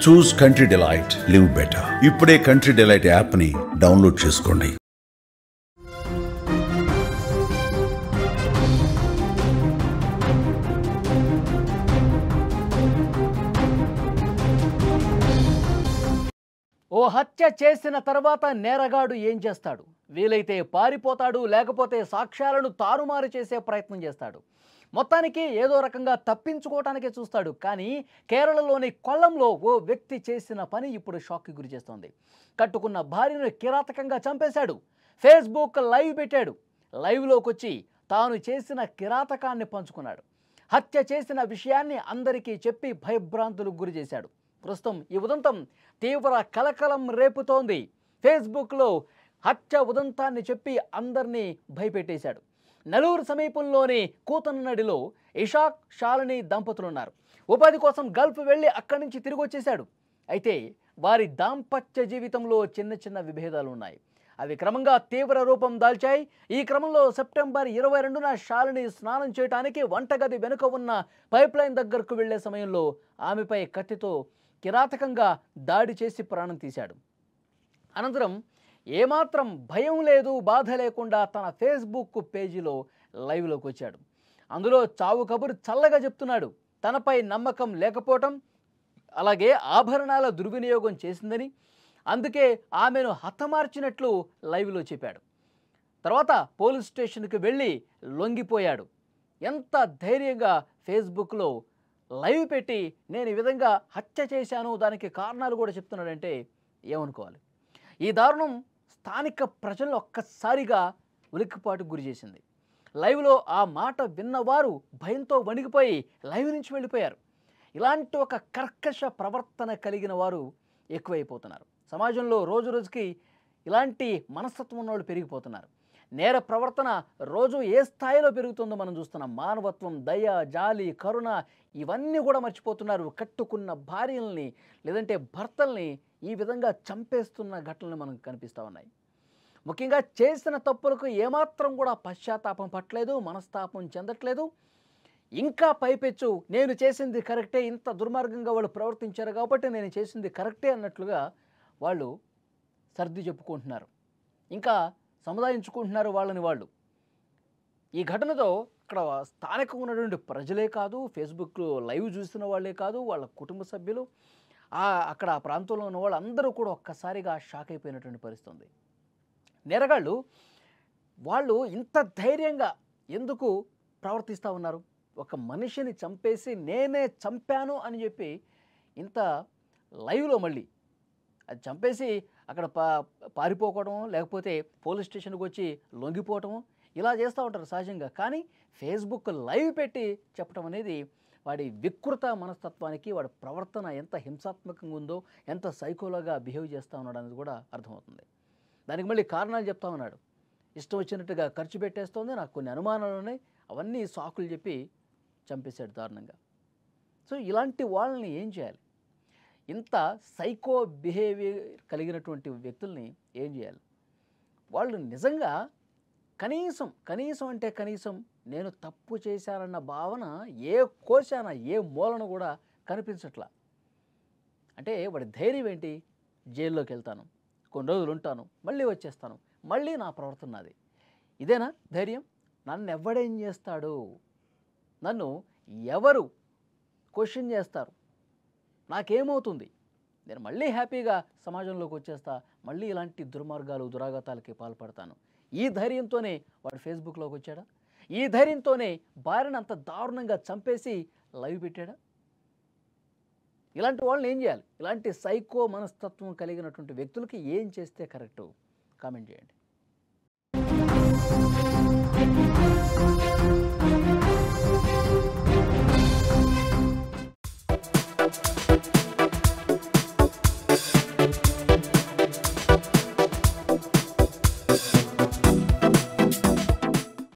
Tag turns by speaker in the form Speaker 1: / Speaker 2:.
Speaker 1: చూస్ country delight, live better. ఇప్పుడే country delight యాప్ని download చేసుకోండి.
Speaker 2: ఓ హత్య చేసిన తర్వాత నేరగాడు ఏం చేస్తాడు? వీలైతే పారిపోతాడు, లేకపోతే సాక్ష్యాలను తారుమారు చేసే ప్రయత్నం చేస్తాడు. మొత్తానికి ఏదో రకంగా తప్పించుకోవటానికే చూస్తాడు. కానీ కేరళలోని కొల్లంలో ఓ వ్యక్తి చేసిన పని ఇప్పుడు షాక్కి గురి చేస్తోంది. కట్టుకున్న భార్యను కిరాతకంగా చంపేశాడు. ఫేస్బుక్ లైవ్ పెట్టాడు. లైవ్లోకి వచ్చి తాను చేసిన కిరాతకాన్ని పంచుకున్నాడు. హత్య చేసిన విషయాన్ని అందరికీ చెప్పి భయభ్రాంతులకు గురి చేశాడు. ప్రస్తుతం ఈ ఉదంతం తీవ్ర కలకలం రేపుతోంది. ఫేస్బుక్లో హత్య ఉదంతాన్ని చెప్పి అందరినీ భయపెట్టేశాడు. నెల్లూరు సమీపంలోని కూతన్నడిలో ఇషాక్, శాలిని దంపతులున్నారు. ఉపాధి కోసం గల్ఫ్ వెళ్ళి అక్కడి నుంచి తిరిగి వచ్చేశాడు. అయితే వారి దాంపత్య జీవితంలో చిన్న చిన్న విభేదాలు ఉన్నాయి. అవి క్రమంగా తీవ్ర రూపం దాల్చాయి. ఈ క్రమంలో సెప్టెంబర్ 22న శాలిని స్నానం చేయడానికి వంటగది వెనుక ఉన్న పైప్లైన్ దగ్గరకు వెళ్లే సమయంలో ఆమెపై కత్తితో కిరాతకంగా దాడి చేసి ప్రాణం తీశాడు. అనంతరం ఏమాత్రం భయం లేదు, బాధ లేకుండా తన ఫేస్బుక్ పేజీలో లైవ్లోకి వచ్చాడు. అందులో చావు కబురు చల్లగా చెప్తున్నాడు. తనపై నమ్మకం లేకపోవటం, అలాగే ఆభరణాల దుర్వినియోగం చేసిందని, అందుకే ఆమెను హతమార్చినట్లు లైవ్లో చెప్పాడు. తర్వాత పోలీస్ స్టేషన్కి వెళ్ళి లొంగిపోయాడు. ఎంత ధైర్యంగా ఫేస్బుక్లో లైవ్ పెట్టి నేను ఈ విధంగా హత్య చేశాను, దానికి కారణాలు కూడా చెప్తున్నాడంటే ఏమనుకోవాలి? ఈ దారుణం స్థానిక ప్రజలను ఒక్కసారిగా ఉలిక్కిపాటుకు గురి చేసింది. లైవ్లో ఆ మాట విన్నవారు భయంతో వణికిపోయి లైవ్ నుంచి వెళ్ళిపోయారు. ఇలాంటి ఒక కర్కశ ప్రవర్తన కలిగిన వారు ఎక్కువైపోతున్నారు. సమాజంలో రోజు రోజుకి ఇలాంటి మనస్తత్వం ఉన్నవాళ్ళు పెరిగిపోతున్నారు. నేర ప్రవర్తన రోజు ఏ స్థాయిలో పెరుగుతుందో మనం చూస్తున్నాం. మానవత్వం, దయ, జాలి, కరుణ ఇవన్నీ కూడా మర్చిపోతున్నారు. కట్టుకున్న భార్యల్ని లేదంటే భర్తల్ని ఈ విధంగా చంపేస్తున్న ఘటనలు మనకు కనిపిస్తూ ఉన్నాయి. ముఖ్యంగా చేసిన తప్పులకు ఏమాత్రం కూడా పశ్చాత్తాపం పట్టలేదు, మనస్తాపం చెందట్లేదు. ఇంకా పైపెచ్చు నేను చేసింది కరెక్టే, ఇంత దుర్మార్గంగా వాళ్ళు ప్రవర్తించారు కాబట్టి నేను చేసింది కరెక్టే అన్నట్లుగా వాళ్ళు సర్ది చెప్పుకుంటున్నారు. ఇంకా సముదాయించుకుంటున్నారు వాళ్ళని వాళ్ళు. ఈ ఘటనతో ఇక్కడ స్థానికంగా ఉన్నటువంటి ప్రజలే కాదు, ఫేస్బుక్లో లైవ్ చూస్తున్న వాళ్ళే కాదు, వాళ్ళ కుటుంబ సభ్యులు, అక్కడ ఆ ప్రాంతంలో ఉన్న వాళ్ళందరూ కూడా ఒక్కసారిగా షాక్ అయిపోయినటువంటి పరిస్థితి ఉంది. నేరగాళ్ళు వాళ్ళు ఇంత ధైర్యంగా ఎందుకు ప్రవర్తిస్తూ ఉన్నారు? ఒక మనిషిని చంపేసి నేనే చంపాను అని చెప్పి ఇంత లైవ్లో మళ్ళీ అది చంపేసి అక్కడ పారిపోవడం, లేకపోతే పోలీస్ స్టేషన్కి వచ్చి లొంగిపోవటం ఇలా చేస్తూ ఉంటారు సహజంగా. కానీ ఫేస్బుక్ లైవ్ పెట్టి చెప్పడం అనేది వాడి వికృత మనస్తత్వానికి, వాడి ప్రవర్తన ఎంత హింసాత్మకంగా ఉందో, ఎంత సైకోలాగా బిహేవ్ చేస్తూ ఉన్నాడు అనేది కూడా అర్థమవుతుంది. దానికి మళ్ళీ కారణాలు చెప్తా ఉన్నాడు. ఇష్టం వచ్చినట్టుగా ఖర్చు పెట్టేస్తోంది, నాకు కొన్ని అనుమానాలు ఉన్నాయి, అవన్నీ సాకులు చెప్పి చంపేశాడు దారుణంగా. సో ఇలాంటి వాళ్ళని ఏం చేయాలి? ఇంత సైకో బిహేవియర్ కలిగినటువంటి వ్యక్తుల్ని ఏం చేయాలి? వాళ్ళు నిజంగా కనీసం అంటే కనీసం నేను తప్పు చేశానన్న భావన ఏ కోశాన, ఏ మూలన కూడా కనిపించట్లా. అంటే వాడి ధైర్యం ఏంటి? జైల్లోకి వెళ్తాను, కొన్ని రోజులు ఉంటాను, మళ్ళీ వచ్చేస్తాను, మళ్ళీ నా ప్రవర్తన నాది. ఇదేనా ధైర్యం? నన్ను ఎవడేం చేస్తాడు? నన్ను ఎవరు క్వశ్చన్ చేస్తారు? నాకేమవుతుంది? నేను మళ్ళీ హ్యాపీగా సమాజంలోకి వచ్చేస్తా, మళ్ళీ ఇలాంటి దుర్మార్గాలు, దురాఘాతాలకి పాల్పడతాను. ఈ ధైర్యంతోనే వాడు ఫేస్బుక్లోకి వచ్చాడా? ఈ ధైర్యంతోనే భార్యను అంత దారుణంగా చంపేసి లైవ్ పెట్టాడా? ఇలాంటి వాళ్ళని ఏం చేయాలి? ఇలాంటి సైకో మనస్తత్వం కలిగినటువంటి వ్యక్తులకి ఏం చేస్తే కరెక్టు? కామెంట్ చేయండి.